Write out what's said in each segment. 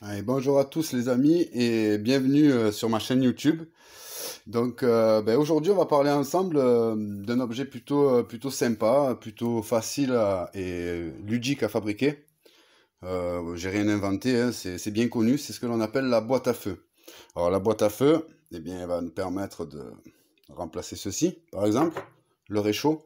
Allez, bonjour à tous les amis et bienvenue sur ma chaîne YouTube. Aujourd'hui on va parler ensemble d'un objet plutôt sympa, plutôt facile et ludique à fabriquer. J'ai rien inventé, hein, c'est bien connu, c'est ce que l'on appelle la boîte à feu. Alors la boîte à feu, eh bien, elle va nous permettre de remplacer ceci, par exemple, le réchaud,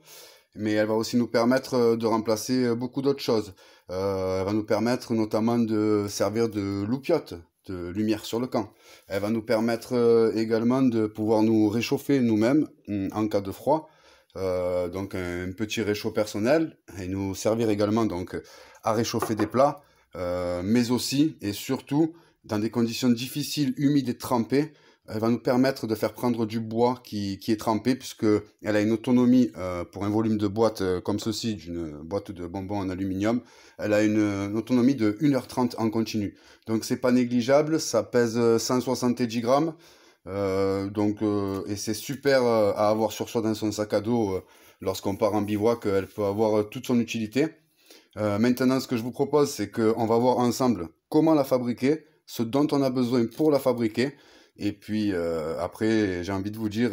mais elle va aussi nous permettre de remplacer beaucoup d'autres choses. Elle va nous permettre notamment de servir de loupiote, de lumière sur le camp. Elle va nous permettre également de pouvoir nous réchauffer nous-mêmes en cas de froid. Donc un petit réchaud personnel et nous servir également donc à réchauffer des plats, mais aussi et surtout dans des conditions difficiles, humides et trempées. Elle va nous permettre de faire prendre du bois qui est trempé, puisque elle a une autonomie pour un volume de boîte comme ceci, d'une boîte de bonbons en aluminium. Elle a une autonomie de 1h30 en continu. Donc c'est pas négligeable, ça pèse 170 grammes. Et c'est super à avoir sur soi dans son sac à dos lorsqu'on part en bivouac. Elle peut avoir toute son utilité. Maintenant, ce que je vous propose, c'est qu'on va voir ensemble comment la fabriquer, ce dont on a besoin pour la fabriquer. Et puis après, j'ai envie de vous dire,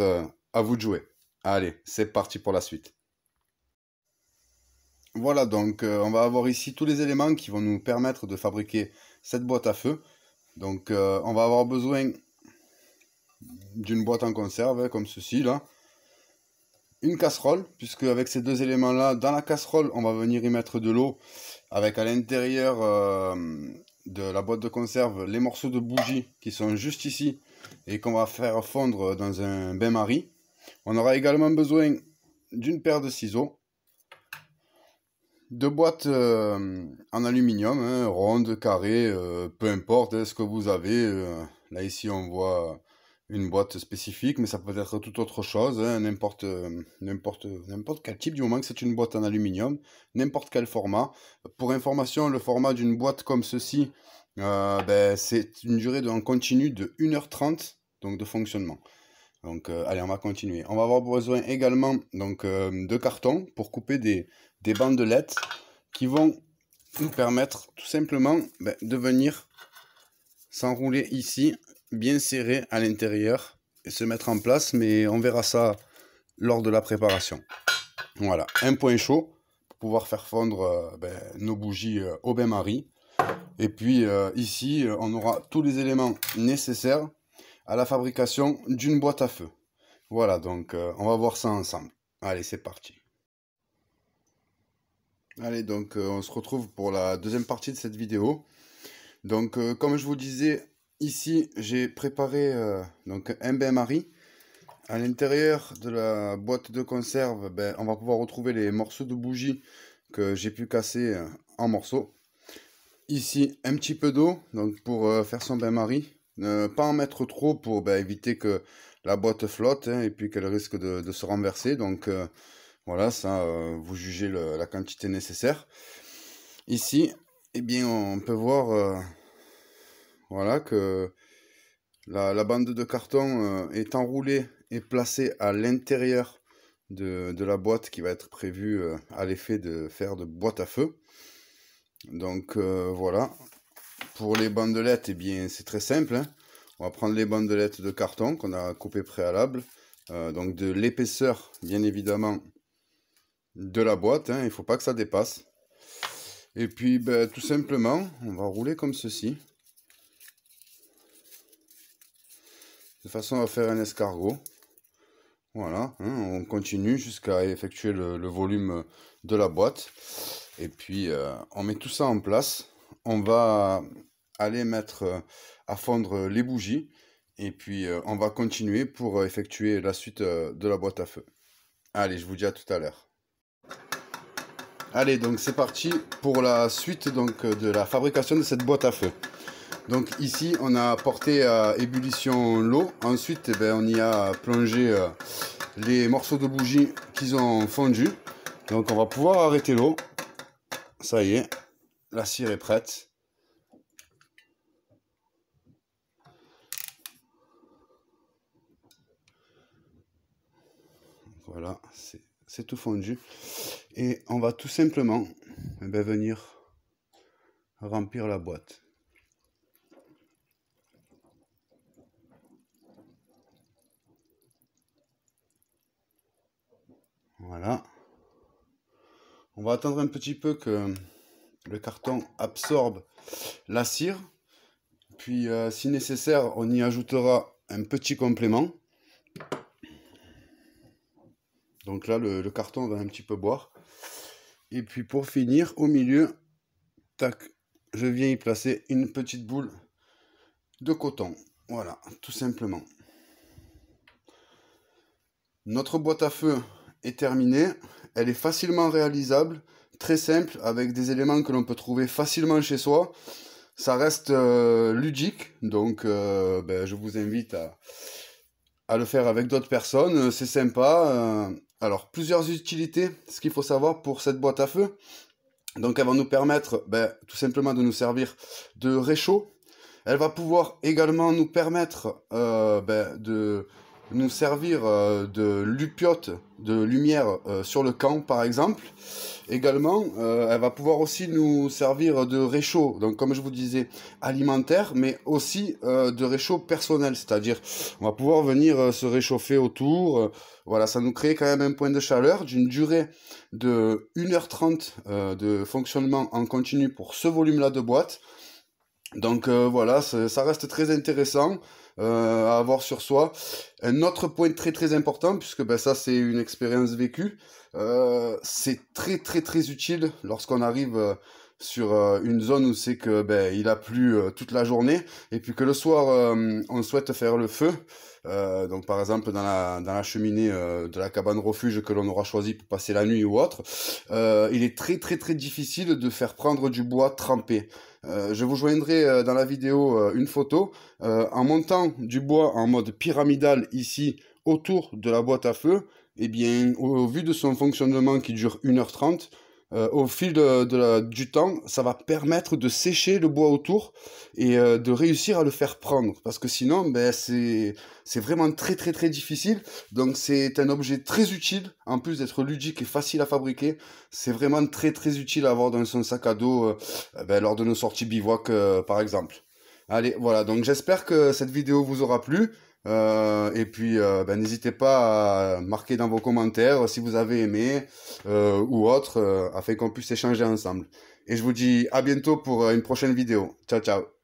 à vous de jouer. Allez, c'est parti pour la suite. Voilà, donc on va avoir ici tous les éléments qui vont nous permettre de fabriquer cette boîte à feu. Donc on va avoir besoin d'une boîte en conserve, hein, comme ceci là. Une casserole, puisque avec ces deux éléments-là, dans la casserole, on va venir y mettre de l'eau, avec à l'intérieur de la boîte de conserve les morceaux de bougie qui sont juste ici et qu'on va faire fondre dans un bain-marie. On aura également besoin d'une paire de ciseaux, de boîtes en aluminium, hein, rondes, carrées, peu importe hein, ce que vous avez. Là ici on voit une boîte spécifique, mais ça peut être toute autre chose, hein, n'importe quel type, du moment que c'est une boîte en aluminium, n'importe quel format. Pour information, le format d'une boîte comme ceci, c'est une durée en continu de 1h30 donc de fonctionnement. Donc allez, on va continuer. On va avoir besoin également de carton pour couper des bandelettes qui vont nous permettre tout simplement de venir s'enrouler ici, bien serré à l'intérieur et se mettre en place, mais on verra ça lors de la préparation. Voilà, un point chaud pour pouvoir faire fondre nos bougies au bain-marie. Et puis ici, on aura tous les éléments nécessaires à la fabrication d'une boîte à feu. Voilà, donc on va voir ça ensemble. Allez, c'est parti. Allez, donc on se retrouve pour la deuxième partie de cette vidéo. Donc, comme je vous disais, ici, j'ai préparé un bain-marie. À l'intérieur de la boîte de conserve, on va pouvoir retrouver les morceaux de bougie que j'ai pu casser en morceaux. Ici, un petit peu d'eau, donc pour faire son bain-marie. Ne pas en mettre trop pour éviter que la boîte flotte hein, et puis qu'elle risque de se renverser. Donc voilà, ça, vous jugez la quantité nécessaire. Ici, eh bien, on peut voir voilà, que la bande de carton est enroulée et placée à l'intérieur de la boîte qui va être prévue à l'effet de faire de boîte à feu. Donc voilà. Pour les bandelettes, eh bien, c'est très simple. Hein. On va prendre les bandelettes de carton qu'on a coupées préalable. Donc de l'épaisseur, bien évidemment, de la boîte. Hein. Il ne faut pas que ça dépasse. Et puis, tout simplement, on va rouler comme ceci. De façon à faire un escargot. Voilà, hein, on continue jusqu'à effectuer le volume de la boîte. Et puis, on met tout ça en place. On va aller mettre à fondre les bougies. Et puis, on va continuer pour effectuer la suite de la boîte à feu. Allez, je vous dis à tout à l'heure. Allez, donc c'est parti pour la suite de la fabrication de cette boîte à feu. Donc ici, on a porté à ébullition l'eau. Ensuite, on y a plongé les morceaux de bougie qui ont fondu. Donc on va pouvoir arrêter l'eau. Ça y est, la cire est prête. Voilà, c'est tout fondu. Et on va tout simplement venir remplir la boîte. Voilà. On va attendre un petit peu que le carton absorbe la cire. Puis, si nécessaire, on y ajoutera un petit complément. Donc là, le carton va un petit peu boire. Et puis pour finir, au milieu, tac, je viens y placer une petite boule de coton. Voilà, tout simplement. Notre boîte à feu est terminée. Elle est facilement réalisable, très simple, avec des éléments que l'on peut trouver facilement chez soi. Ça reste ludique, donc je vous invite à le faire avec d'autres personnes. C'est sympa. Alors, plusieurs utilités, ce qu'il faut savoir pour cette boîte à feu. Donc, elle va nous permettre tout simplement de nous servir de réchaud. Elle va pouvoir également nous permettre de nous servir de lupiote, de lumière sur le camp, par exemple. Également, elle va pouvoir aussi nous servir de réchaud, donc comme je vous disais, alimentaire, mais aussi de réchaud personnel, c'est-à-dire on va pouvoir venir se réchauffer autour. Voilà, ça nous crée quand même un point de chaleur d'une durée de 1h30 de fonctionnement en continu pour ce volume-là de boîte. Donc voilà, ça reste très intéressant à avoir sur soi. Un autre point très très important, puisque ça c'est une expérience vécue, c'est très très très utile lorsqu'on arrive sur une zone où c'est que il a plu toute la journée, et puis que le soir on souhaite faire le feu. Donc par exemple dans la cheminée de la cabane refuge que l'on aura choisi pour passer la nuit ou autre, il est très très très difficile de faire prendre du bois trempé. Je vous joindrai dans la vidéo une photo. En montant du bois en mode pyramidal ici autour de la boîte à feu, eh bien, au vu de son fonctionnement qui dure 1h30, au fil du temps, ça va permettre de sécher le bois autour et de réussir à le faire prendre. Parce que sinon, c'est vraiment très très très difficile. Donc c'est un objet très utile, en plus d'être ludique et facile à fabriquer. C'est vraiment très très utile à avoir dans son sac à dos lors de nos sorties bivouac par exemple. Allez, voilà, donc j'espère que cette vidéo vous aura plu. Et puis, n'hésitez pas à marquer dans vos commentaires si vous avez aimé ou autre, afin qu'on puisse échanger ensemble. Et je vous dis à bientôt pour une prochaine vidéo. Ciao, ciao.